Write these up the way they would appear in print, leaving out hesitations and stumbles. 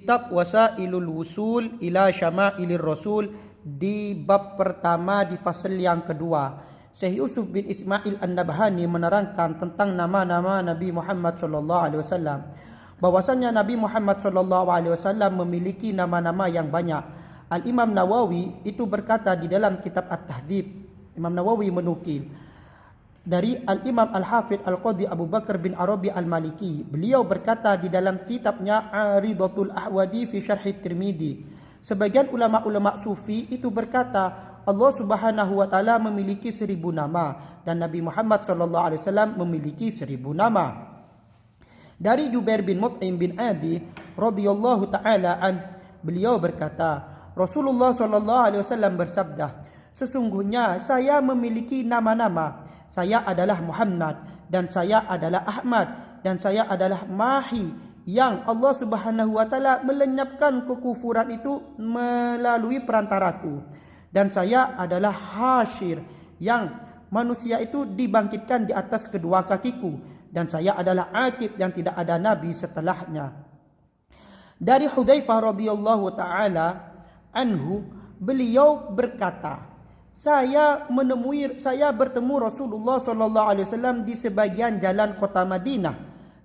Kitab Wasailul Wusul ila Syamailir Rasul di bab pertama di fasal yang kedua. Syekh Yusuf bin Ismail An-Nabhani menerangkan tentang nama-nama Nabi Muhammad sallallahu alaihi wasallam. Bahwasanya Nabi Muhammad sallallahu alaihi wasallam memiliki nama-nama yang banyak. Al-Imam Nawawi itu berkata di dalam kitab At-Tahdzib. Imam Nawawi menukil dari Al-Imam Al-Hafidh Al-Qadhi Abu Bakar bin Arabi Al-Maliki. Beliau berkata di dalam kitabnya Aridatul Ahwadi fi Syarh Tirmidzi. Sebagian ulama-ulama sufi itu berkata Allah Subhanahu wa taala memiliki 1000 nama dan Nabi Muhammad sallallahu alaihi wasallam memiliki 1000 nama. Dari Jubair bin Mut'im bin Adi radhiyallahu taala an, beliau berkata, Rasulullah sallallahu alaihi wasallam bersabda, sesungguhnya saya memiliki nama-nama. Saya adalah Muhammad dan saya adalah Ahmad dan saya adalah Mahi yang Allah Subhanahu wa taala melenyapkan kekufuran itu melalui perantaraku. Dan saya adalah Hasyir yang manusia itu dibangkitkan di atas kedua kakiku. Dan saya adalah Aqib yang tidak ada nabi setelahnya. Dari Hudzaifah radhiyallahu taala anhu, beliau berkata, saya bertemu Rasulullah sallallahu alaihi wasallam di sebagian jalan kota Madinah.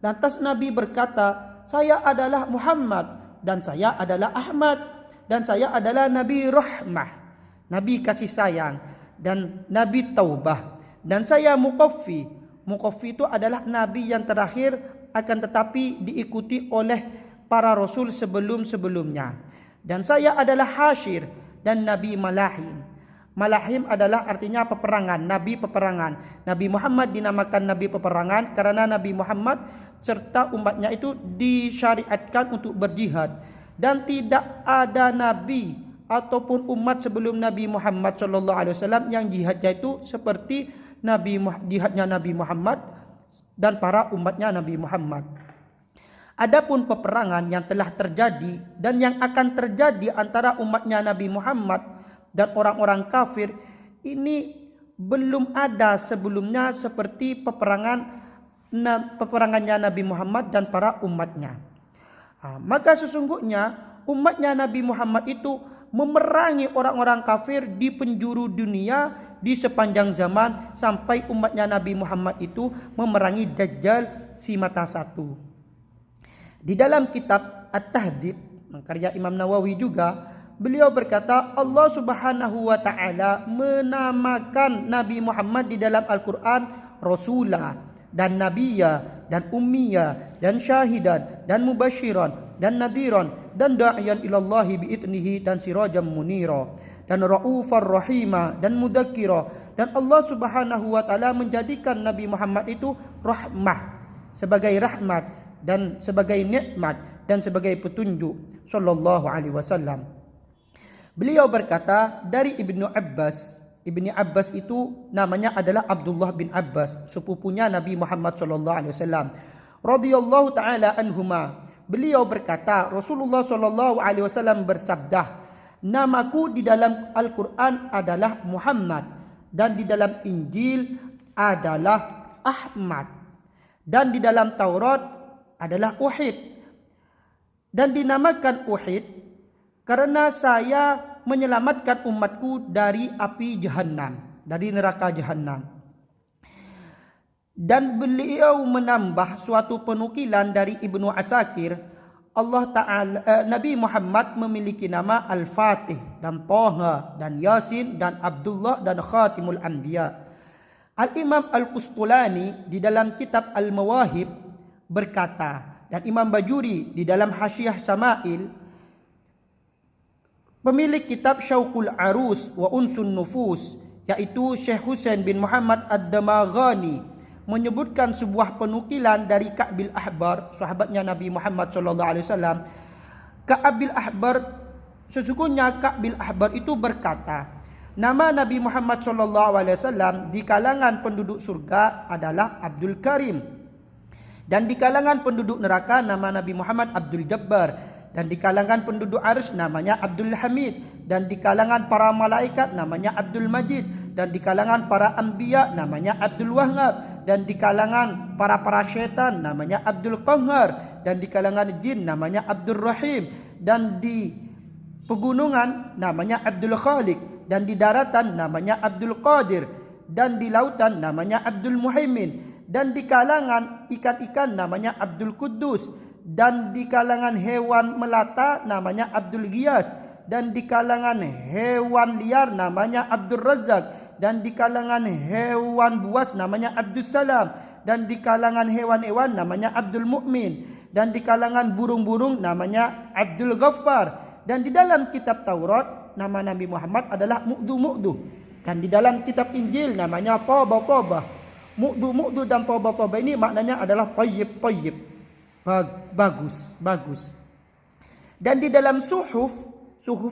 Lantas Nabi berkata, saya adalah Muhammad dan saya adalah Ahmad dan saya adalah Nabi Rahmah, Nabi kasih sayang, dan Nabi Taubah, dan saya Muqaffi. Muqaffi itu adalah Nabi yang terakhir akan tetapi diikuti oleh para Rasul sebelum-sebelumnya. Dan saya adalah Hasyir dan Nabi Malahim. Malahim adalah artinya peperangan, Nabi peperangan. Nabi Muhammad dinamakan Nabi peperangan karena Nabi Muhammad serta umatnya itu disyariatkan untuk berjihad. Dan tidak ada Nabi ataupun umat sebelum Nabi Muhammad SAW yang jihadnya itu seperti jihadnya Nabi Muhammad dan para umatnya Nabi Muhammad. Adapun peperangan yang telah terjadi dan yang akan terjadi antara umatnya Nabi Muhammad dan orang-orang kafir ini belum ada sebelumnya seperti peperangannya Nabi Muhammad dan para umatnya. Maka sesungguhnya umatnya Nabi Muhammad itu memerangi orang-orang kafir di penjuru dunia di sepanjang zaman sampai umatnya Nabi Muhammad itu memerangi Dajjal si mata satu. Di dalam kitab At-Tahdzib karya Imam Nawawi juga, beliau berkata Allah Subhanahu wa taala menamakan Nabi Muhammad di dalam Al-Qur'an Rasulah dan Nabiyya dan Ummiyya dan Syahidan dan Mubasyiran dan Nadhiran dan Da'iyan ilallahi bi'idnihi dan Sirajan Munira dan Raufar Rahima dan Mudzakira. Dan Allah Subhanahu wa taala menjadikan Nabi Muhammad itu rahmah, sebagai rahmat dan sebagai nikmat dan sebagai petunjuk sallallahu alaihi wasallam. Beliau berkata dari Ibnu Abbas. Ibnu Abbas itu namanya adalah Abdullah bin Abbas, sepupunya Nabi Muhammad sallallahu alaihi wasallam radhiyallahu taala anhuma. Beliau berkata, Rasulullah sallallahu alaihi wasallam bersabda, namaku di dalam Al-Qur'an adalah Muhammad dan di dalam Injil adalah Ahmad dan di dalam Taurat adalah Uhid. Dan dinamakan Uhid karena saya menyelamatkan umatku dari api Jahannam, dari neraka Jahannam. Dan beliau menambah suatu penukilan dari Ibnu Asakir, Nabi Muhammad memiliki nama Al-Fatih dan Thaha dan Yasin dan Abdullah dan Khatimul Anbiya. Al-Imam Al-Qustulani di dalam kitab Al-Mawahib berkata, dan Imam Bajuri di dalam Hasyiah Sama'il, pemilik kitab Syauqul Arus wa Unsun Nufus, yaitu Syekh Husain bin Muhammad Ad-Damaghani, menyebutkan sebuah penukilan dari Ka'bil Ahbar, sahabatnya Nabi Muhammad sallallahu alaihi wasallam. Ka'bil Ahbar, sesungguhnya Ka'bil Ahbar itu berkata, nama Nabi Muhammad sallallahu alaihi wasallam di kalangan penduduk surga adalah Abdul Karim, dan di kalangan penduduk neraka nama Nabi Muhammad Abdul Jabbar, dan di kalangan penduduk Arsy namanya Abdul Hamid, dan di kalangan para malaikat namanya Abdul Majid, dan di kalangan para anbiya namanya Abdul Wahhab, dan di kalangan para syaitan namanya Abdul Qahhar, dan di kalangan jin namanya Abdul Rahim, dan di pegunungan namanya Abdul Khaliq, dan di daratan namanya Abdul Qadir, dan di lautan namanya Abdul Muhaimin, dan di kalangan ikan-ikan namanya Abdul Quddus, dan di kalangan hewan melata namanya Abdul Ghiyas, dan di kalangan hewan liar namanya Abdul Razzaq, dan di kalangan hewan buas namanya Abdul Salam, dan di kalangan hewan-hewan namanya Abdul Mu'min, dan di kalangan burung-burung namanya Abdul Ghaffar, dan di dalam kitab Taurat nama Nabi Muhammad adalah Mu'du, dan di dalam kitab Injil namanya Toba. Mu'du dan Toba ini maknanya adalah tayyib, bagus. Dan di dalam suhuf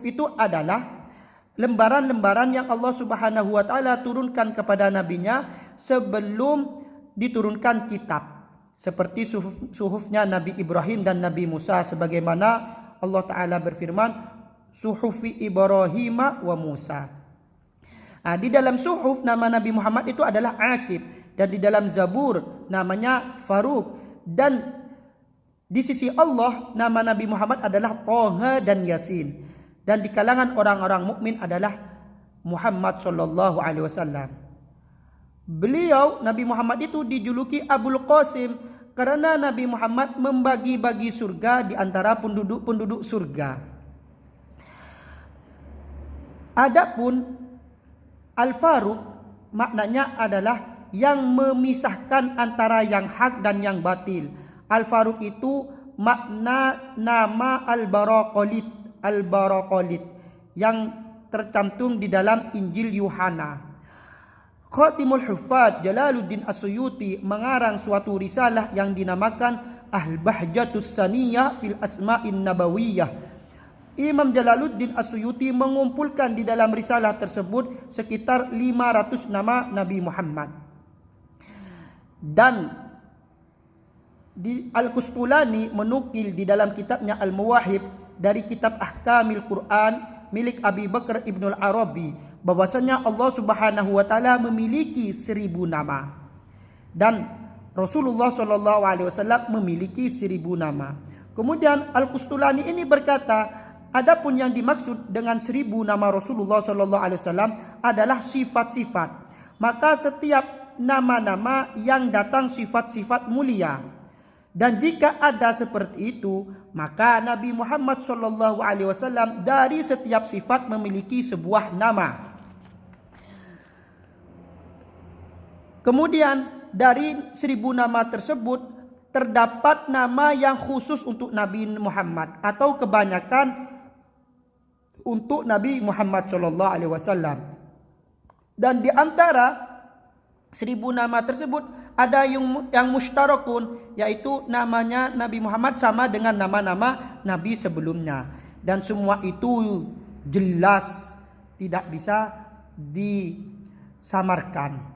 itu adalah lembaran-lembaran yang Allah Subhanahu wa taala turunkan kepada nabinya sebelum diturunkan kitab. Seperti suhufnya Nabi Ibrahim dan Nabi Musa, sebagaimana Allah taala berfirman, suhufi Ibrahim wa Musa. Di dalam suhuf nama Nabi Muhammad itu adalah Aqib, dan di dalam Zabur namanya Faruq, dan di sisi Allah nama Nabi Muhammad adalah Thaha dan Yasin, dan di kalangan orang-orang mukmin adalah Muhammad sallallahu alaihi wasallam. Beliau Nabi Muhammad itu dijuluki Abul Qasim karena Nabi Muhammad membagi-bagi surga di antara penduduk-penduduk surga. Adapun Al-Faruq maknanya adalah yang memisahkan antara yang hak dan yang batil. Al-Faruq itu makna nama Al-Baraqalid yang tercantum di dalam Injil Yuhanna. Khatimul Huffaz Jalaluddin As-Suyuti mengarang suatu risalah yang dinamakan Al-Bahjatus Saniyah fil Asma'in Nabawiyah. Imam Jalaluddin As-Suyuti mengumpulkan di dalam risalah tersebut sekitar 500 nama Nabi Muhammad. Dan Al-Qustulani menukil di dalam kitabnya Al-Muwahhib dari kitab Ahkamil Quran milik Abi Bakar Ibnul Arabi bahwasanya Allah Subhanahu wa taala memiliki 1000 nama dan Rasulullah sallallahu alaihi wasallam memiliki 1000 nama. Kemudian Al-Qustulani ini berkata, adapun yang dimaksud dengan 1000 nama Rasulullah sallallahu alaihi wasallam adalah sifat-sifat. Maka setiap nama-nama yang datang sifat-sifat mulia. Dan jika ada seperti itu, maka Nabi Muhammad sallallahu alaihi wasallam dari setiap sifat memiliki sebuah nama. Kemudian dari 1000 nama tersebut terdapat nama yang khusus untuk Nabi Muhammad atau kebanyakan untuk Nabi Muhammad sallallahu alaihi wasallam. Dan di antara 1000 nama tersebut ada yang mushtarakun, yaitu namanya Nabi Muhammad sama dengan nama-nama Nabi sebelumnya, dan semua itu jelas tidak bisa disamarkan.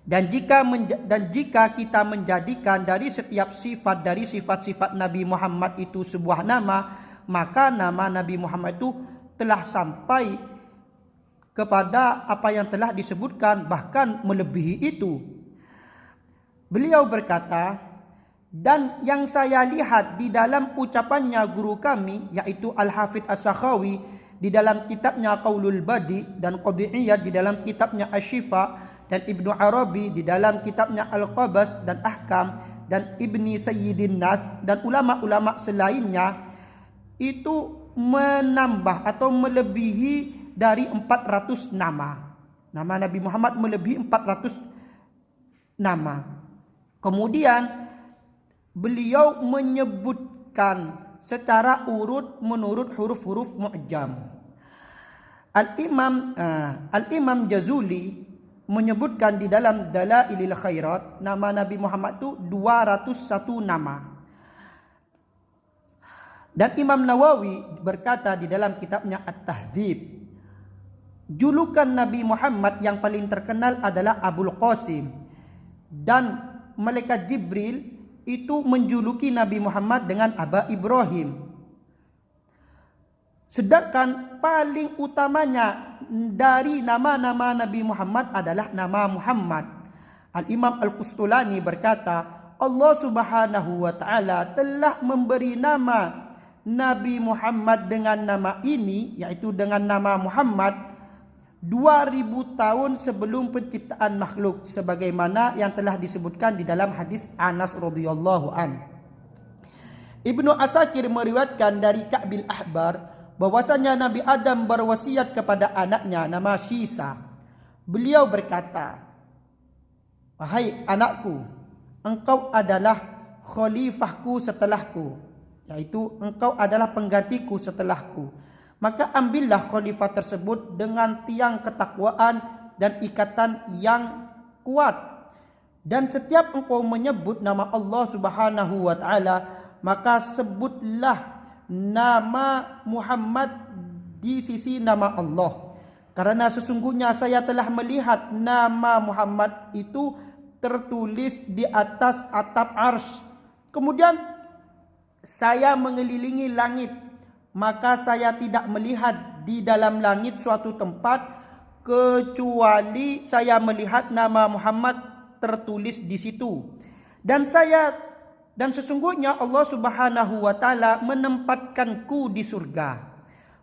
Dan jika kita menjadikan dari setiap sifat dari sifat-sifat Nabi Muhammad itu sebuah nama, maka nama Nabi Muhammad itu telah sampai kepada apa yang telah disebutkan, bahkan melebihi itu. Beliau berkata, dan yang saya lihat di dalam ucapannya guru kami yaitu Al-Hafidh As-Sakhawi di dalam kitabnya Qaulul Badi, dan Qadhi Iyad di dalam kitabnya Asy-Syifa, dan Ibnu Arabi di dalam kitabnya Al-Qabas dan Ahkam, dan Ibni Sayyidin Nas dan ulama-ulama selainnya itu menambah atau melebihi dari 400 nama. Nama Nabi Muhammad melebihi 400 nama. Kemudian beliau menyebutkan secara urut menurut huruf-huruf mu'jam. Al-Imam Jazuli menyebutkan di dalam Dalailil Khairat nama Nabi Muhammad itu 201 nama. Dan Imam Nawawi berkata di dalam kitabnya At-Tahdzib, julukan Nabi Muhammad yang paling terkenal adalah Abul Qasim, dan malaikat Jibril itu menjuluki Nabi Muhammad dengan Aba Ibrahim. Sedangkan paling utamanya dari nama-nama Nabi Muhammad adalah nama Muhammad. Al-Imam Al-Qustulani berkata, Allah Subhanahu wa taala telah memberi nama Nabi Muhammad dengan nama ini, yaitu dengan nama Muhammad 2000 tahun sebelum penciptaan makhluk, sebagaimana yang telah disebutkan di dalam hadis Anas radhiyallahu an. Ibnu Asakir meriwayatkan dari Ka'bil Ahbar bahwasanya Nabi Adam berwasiat kepada anaknya nama Syisa. Beliau berkata, "Wahai anakku, engkau adalah khalifahku setelahku, yaitu engkau adalah penggantiku setelahku. Maka ambillah khalifah tersebut dengan tiang ketakwaan dan ikatan yang kuat. Dan setiap engkau menyebut nama Allah Subhanahu wa taala, maka sebutlah nama Muhammad di sisi nama Allah. Karena sesungguhnya saya telah melihat nama Muhammad itu tertulis di atas atap arsy. Kemudian saya mengelilingi langit, maka saya tidak melihat di dalam langit suatu tempat kecuali saya melihat nama Muhammad tertulis di situ. Dan sesungguhnya Allah Subhanahu wa taala menempatkanku di surga.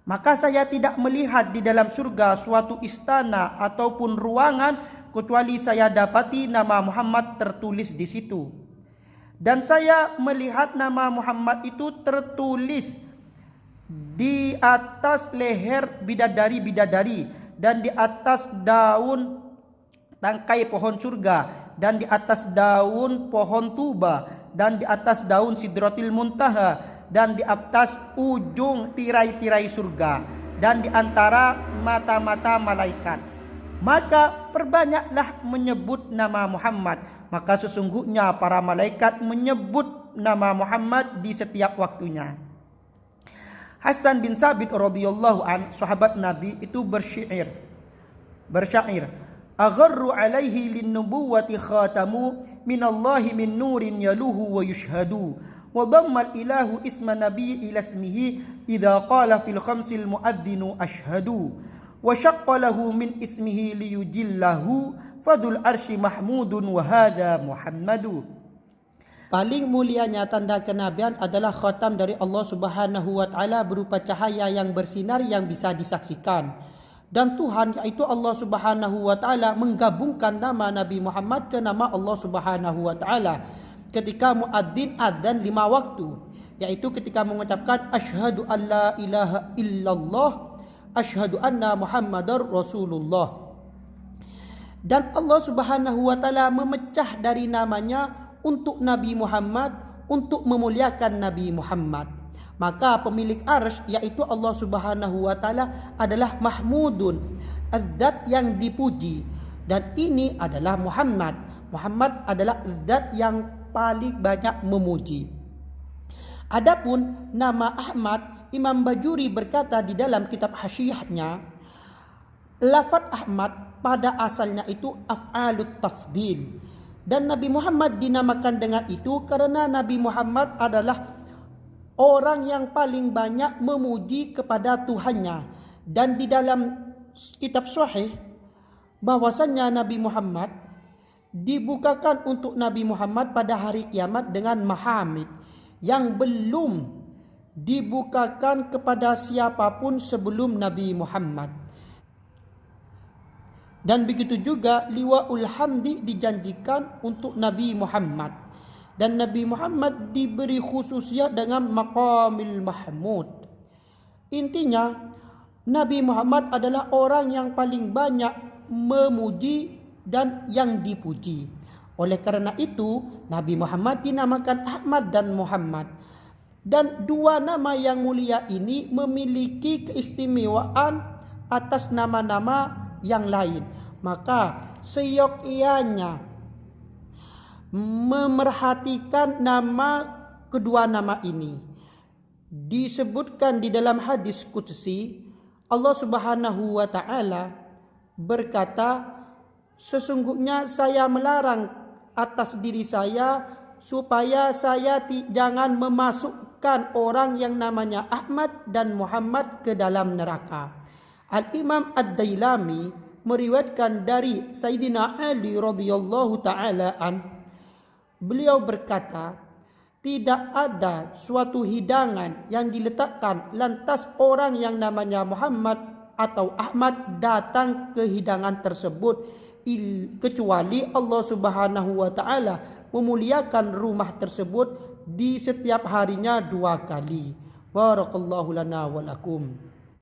Maka saya tidak melihat di dalam surga suatu istana ataupun ruangan kecuali saya dapati nama Muhammad tertulis di situ. Dan saya melihat nama Muhammad itu tertulis di atas leher bidadari-bidadari dan di atas daun tangkai pohon surga dan di atas daun pohon tuba dan di atas daun sidratil muntaha dan di atas ujung tirai-tirai surga dan di antara mata-mata malaikat. Maka perbanyaklah menyebut nama Muhammad, maka sesungguhnya para malaikat menyebut nama Muhammad di setiap waktunya." Hasan bin Sabit radhiyallahu an, sahabat Nabi, itu bersyair, "Agharru alaihi lin-nubuwati khatamu minallahi min nurin yaluhu wa yushhadu wa dhamma al-ilahu isma nabiy ila ismihi idza qala fil khamsil muadzinu ashhadu wa syaqqa lahu min ismihi liyujillahu fadhul arsy mahmudun wa hadha Muhammadu." Paling mulianya tanda kenabian adalah khatam dari Allah Subhanahu wa taala berupa cahaya yang bersinar yang bisa disaksikan. Dan Tuhan, yaitu Allah Subhanahu wa taala, menggabungkan nama Nabi Muhammad ke nama Allah Subhanahu wa taala ketika muadzin adzan 5 waktu, yaitu ketika mengucapkan asyhadu an la ilaha illallah, asyhadu anna Muhammadar Rasulullah. Dan Allah Subhanahu wa taala memecah dari namanya untuk Nabi Muhammad, untuk memuliakan Nabi Muhammad. Maka pemilik arsy, yaitu Allah Subhanahu wa taala, adalah Mahmudun, az-zat yang dipuji. Dan ini adalah Muhammad. Muhammad adalah zat yang paling banyak memuji. Adapun nama Ahmad, Imam Bajuri berkata di dalam kitab Hasyiyahnya, lafaz Ahmad pada asalnya itu af'alut tafdil. Dan Nabi Muhammad dinamakan dengan itu karena Nabi Muhammad adalah orang yang paling banyak memuji kepada Tuhannya. Dan di dalam kitab Sahih bahwasannya Nabi Muhammad dibukakan untuk Nabi Muhammad pada hari kiamat dengan mahamid yang belum dibukakan kepada siapapun sebelum Nabi Muhammad. Dan begitu juga liwa'ul hamdi dijanjikan untuk Nabi Muhammad. Dan Nabi Muhammad diberi khususiyat dengan maqamil mahmud. Intinya, Nabi Muhammad adalah orang yang paling banyak memuji dan yang dipuji. Oleh karena itu, Nabi Muhammad dinamakan Ahmad dan Muhammad. Dan dua nama yang mulia ini memiliki keistimewaan atas nama-nama yang lain. Maka seyogyanya memerhatikan nama kedua nama ini. Disebutkan di dalam hadis qudsi, Allah Subhanahu wa taala berkata, sesungguhnya saya melarang atas diri saya supaya saya jangan memasukkan orang yang namanya Ahmad dan Muhammad ke dalam neraka. Al-Imam Ad-Dailami meriwayatkan dari Sayyidina Ali radhiyallahu taala an, beliau berkata, tidak ada suatu hidangan yang diletakkan lantas orang yang namanya Muhammad atau Ahmad datang ke hidangan tersebut kecuali Allah Subhanahu wa taala memuliakan rumah tersebut di setiap harinya 2 kali. Barakallahu lana wa lakum.